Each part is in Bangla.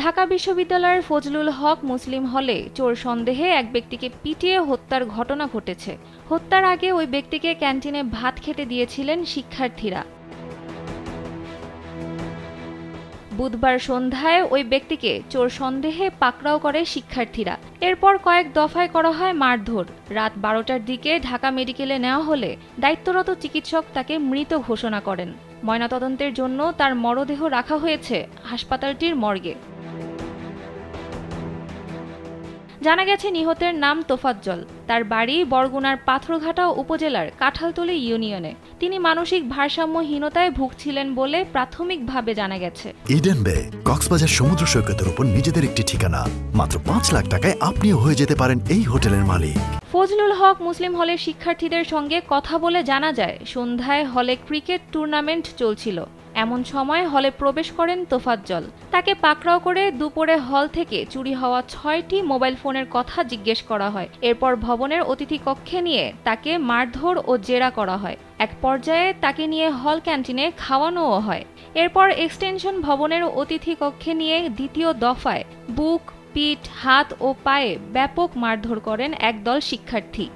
ঢাকা বিশ্ববিদ্যালয়ের ফজলুল হক মুসলিম হলে চোর সন্দেহে এক ব্যক্তিকে পিটিয়ে হত্যার ঘটনা ঘটেছে। হত্যার আগে ওই ব্যক্তিকে ক্যান্টিনে ভাত খেতে দিয়েছিলেন শিক্ষার্থীরা। বুধবার সন্ধ্যায় ওই ব্যক্তিকে চোর সন্দেহে পাকড়াও করে শিক্ষার্থীরা। এরপর কয়েক দফায় করা হয় মারধর। রাত 12টার দিকে ঢাকা মেডিকেলে নেওয়া হলে দায়িত্বরত চিকিৎসক তাকে মৃত ঘোষণা করেন। ময়নাতদন্তের জন্য তার মরদেহ রাখা হয়েছে হাসপাতালটির মর্গে। জানা গেছে নিহতের নাম তোফাজ্জল। তার বাড়ি বরগুনার পাথরঘাটা উপজেলার কাঁঠালতলী ইউনিয়নে। তিনি মানসিক ভারসাম্যহীনতায় ভুগছিলেন বলে প্রাথমিকভাবে জানা গেছে। ইডেন বে কক্সবাজার সমুদ্র সৈকতের উপর নিজেদের একটি ঠিকানা। মাত্র 5 লাখ টাকায় আপনিও হয়ে যেতে পারেন এই হোটেলের মালিক। ফজলুল হক মুসলিম হলের শিক্ষার্থীদের সঙ্গে কথা বলে জানা যায়, সন্ধ্যায় হলে ক্রিকেট টুর্নামেন্ট চলছিল। এমন সময় হলে প্রবেশ করেন তোফাজ্জল। তাকে পাকড়াও করে দুপুরে হল থেকে চুরি হওয়া 6টি মোবাইল ফোনের কথা জিজ্ঞেস করা হয়। এরপর ভবনের অতিথি কক্ষে নিয়ে তাকে মারধর ও জেরা করা হয়। এক পর্যায়ে তাকে নিয়ে হল ক্যান্টিনে খাওয়ানোও হয়। এরপর এক্সটেনশন ভবনের অতিথি কক্ষে নিয়ে দ্বিতীয় দফায় বুক, পিঠ, হাত ও পায়ে ব্যাপক মারধর করেন একদল শিক্ষার্থী।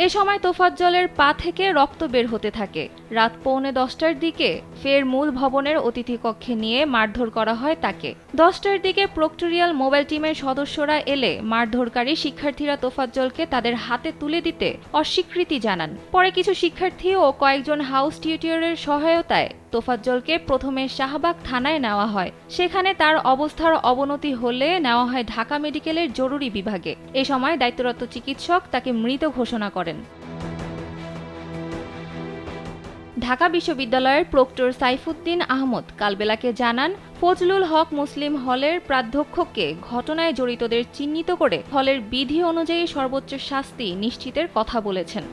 এ সময় তোফাজ্জলের পা থেকে রক্ত বের হতে থাকে। রাত 9:45টার দিকে ফের মূল ভবনের অতিথি কক্ষে নিয়ে মারধর করা হয় তাকে। 10টার দিকে প্রক্টোরিয়াল মোবাইল টিমের সদস্যরা এলে মারধরকারী শিক্ষার্থীরা তোফাজ্জলকে তাদের হাতে তুলে দিতে অস্বীকৃতি জানান। পরে কিছু শিক্ষার্থী ও কয়েকজন হাউস টিউটরের সহায়তায় তোফাজ্জলকে প্রথমে শাহবাগ থানায় নেওয়া হয়। সেখানে তার অবস্থার অবনতি হলে নেওয়া হয় ঢাকা মেডিকেলের জরুরি বিভাগে। এ সময় দায়িত্বরত চিকিৎসক তাকে মৃত ঘোষণা করেন। ঢাকা বিশ্ববিদ্যালয়ের প্রক্টর সাইফুদ্দিন আহমদ কালবেলাকে জানান, ফজলুল হক মুসলিম হলের প্রাধ্যক্ষকে ঘটনায় জড়িতদের চিহ্নিত করে হলের বিধি অনুযায়ী সর্বোচ্চ শাস্তি নিশ্চিতের কথা বলেছেন।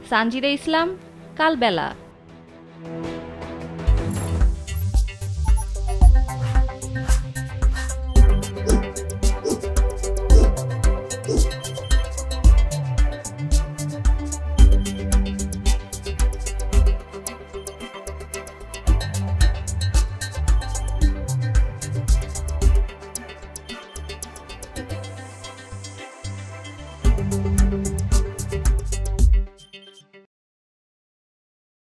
সানজিদা ইসলাম, কালবেলা।